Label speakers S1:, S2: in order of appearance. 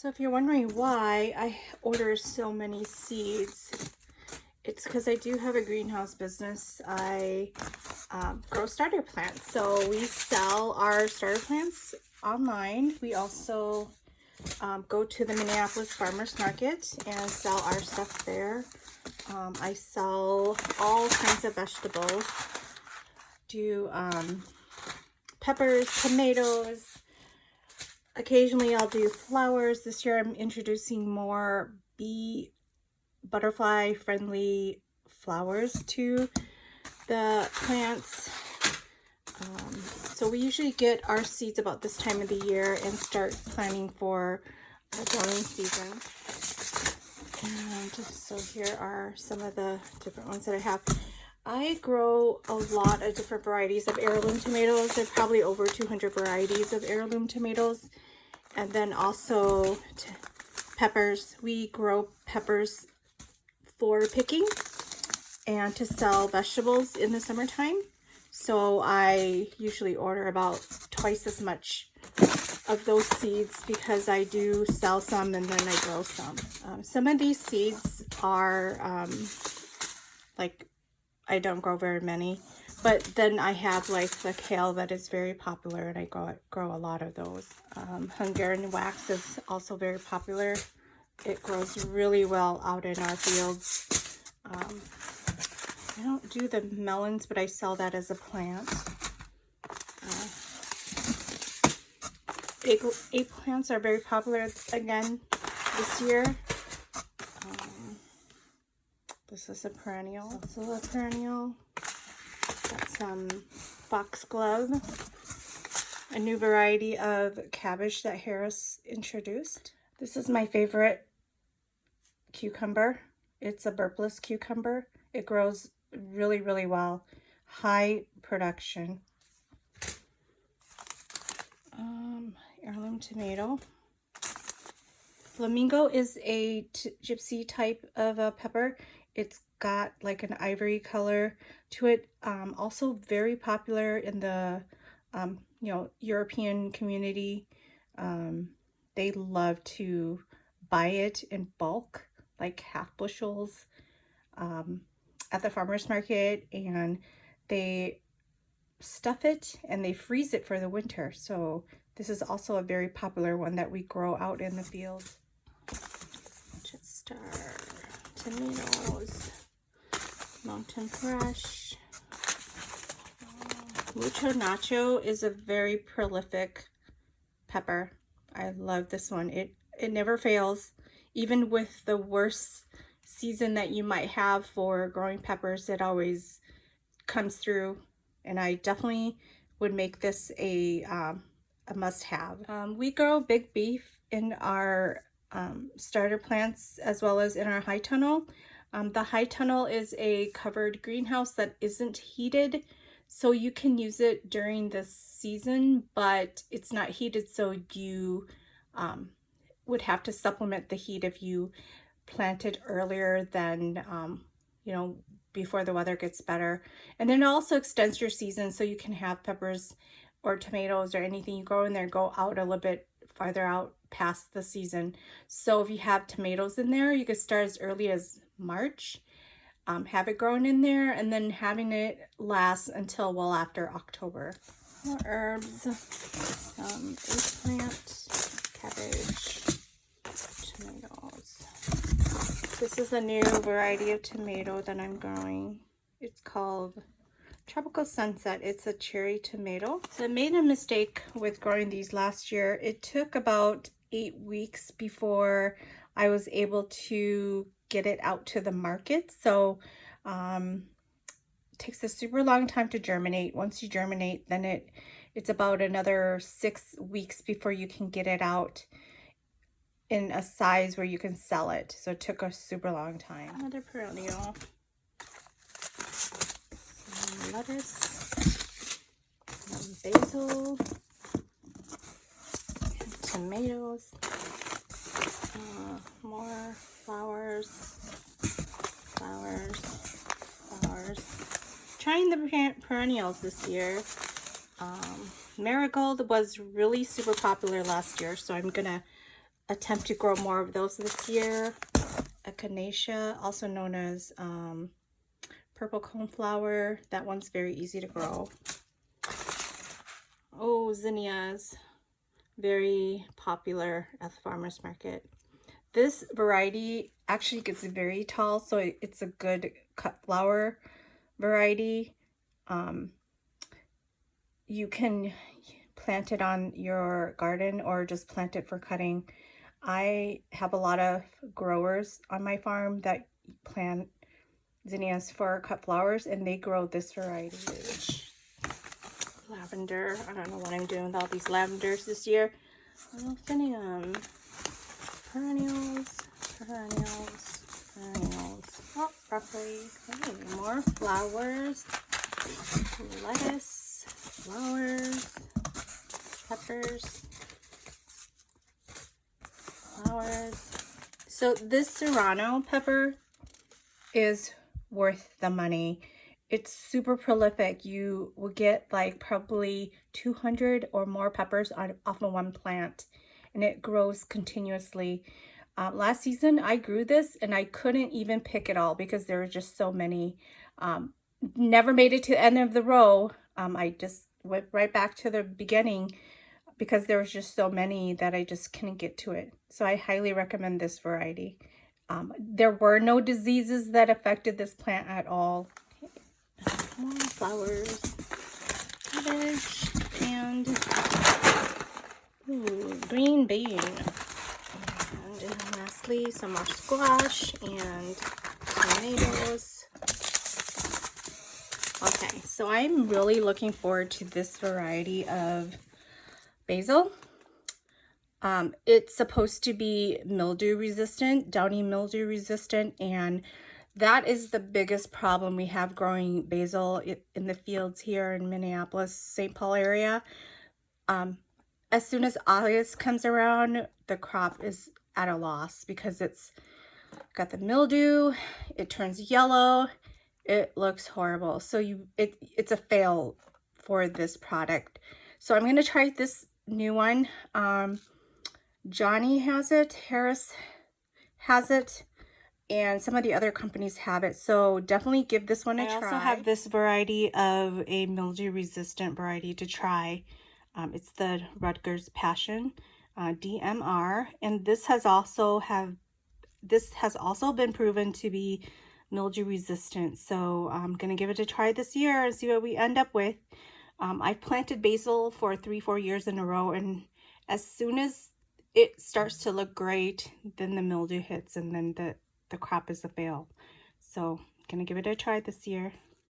S1: So if you're wondering why I order so many seeds, it's because I do have a greenhouse business. I grow starter plants. So we sell our starter plants online. We also go to the Minneapolis Farmers Market and sell our stuff there. I sell all kinds of vegetables. Do peppers, tomatoes. Occasionally I'll do flowers. This year I'm introducing more bee butterfly friendly flowers to the plants. So we usually get our seeds about this time of the year and start planning for our growing season. And so here are some of the different ones that I have. I grow a lot of different varieties of heirloom tomatoes. There are probably over 200 varieties of heirloom tomatoes. And then also peppers. We grow peppers for picking and to sell vegetables in the summertime. So I usually order about twice as much of those seeds because I do sell some and then I grow some. Some of these seeds are like, I don't grow very many, but then I have like the kale that is very popular and I grow a lot of those. Hungarian wax is also very popular. It grows really well out in our fields. I don't do the melons, but I sell that as a plant. Eggplants are very popular again this year. This is a perennial. Also a perennial. Got some foxglove, a new variety of cabbage that Harris introduced. This is my favorite cucumber. It's a burpless cucumber. It grows really, really well. High production. Heirloom tomato. Flamingo is a gypsy type of a pepper. It's got like an ivory color to it. Also very popular in the European community. They love to buy it in bulk, like half bushels, at the farmers market, and they stuff it and they freeze it for the winter. So this is also a very popular one that we grow out in the field. Star tomatoes, mountain fresh. Mucho Nacho is a very prolific pepper. I love this one. It never fails. Even with the worst season that you might have for growing peppers, it always comes through. And I definitely would make this a must-have. We grow big beef in our starter plants as well as in our high tunnel. The high tunnel is a covered greenhouse that isn't heated, so you can use it during the season, but it's not heated, so you would have to supplement the heat if you plant it earlier than before the weather gets better. And then it also extends your season, so you can have peppers or tomatoes or anything you grow in there go out a little bit farther out past the season. So if you have tomatoes in there, you could start as early as March, have it grown in there, and then having it last until well after October. More herbs, eggplant, cabbage, tomatoes. This is a new variety of tomato that I'm growing. It's called Tropical Sunset. It's a cherry tomato. So I made a mistake with growing these last year. It took about 8 weeks before I was able to get it out to the market. So it takes a super long time to germinate. Once you germinate, then it's about another 6 weeks before you can get it out in a size where you can sell it. So it took a super long time. Another perennial. Some lettuce, some basil, tomatoes, more flowers. Trying the perennials this year. Marigold was really super popular last year, so I'm gonna attempt to grow more of those this year. Echinacea, also known as purple coneflower. That one's very easy to grow. Oh, zinnias, very popular at the farmer's market. This variety actually gets very tall, so it's a good cut flower variety. You can plant it on your garden or just plant it for cutting. I have a lot of growers on my farm that plant zinnias for cut flowers, and they grow this variety. Lavender. I don't know what I'm doing with all these lavenders this year. Delphinium. Perennials. Perennials. Perennials. Oh, broccoli. Okay, more flowers. Lettuce. Flowers. Peppers. Flowers. So this serrano pepper is worth the money. It's super prolific. You will get like probably 200 or more peppers off of one plant, and it grows continuously. Last season I grew this and I couldn't even pick it all because there were just so many. Never made it to the end of the row. I just went right back to the beginning because there was just so many that I just couldn't get to it. So I highly recommend this variety. There were no diseases that affected this plant at all. Okay. More flowers, cabbage, and green bean. And lastly, some more squash and tomatoes. Okay, so I'm really looking forward to this variety of basil. It's supposed to be mildew resistant, downy mildew resistant, and that is the biggest problem we have growing basil in the fields here in Minneapolis, St. Paul area. As soon as August comes around, the crop is at a loss because it's got the mildew, it turns yellow, it looks horrible. So it's a fail for this product. So I'm going to try this new one. Johnny has it, Harris has it, and some of the other companies have it. So definitely give this one a try. I also have this variety of a mildew resistant variety to try. It's the Rutgers Passion DMR, and this has also been proven to be mildew resistant. So I'm gonna give it a try this year and see what we end up with. I've planted basil for 3-4 years in a row, and as soon as it starts to look great, then the mildew hits, and then the crop is a fail. So I'm gonna give it a try this year.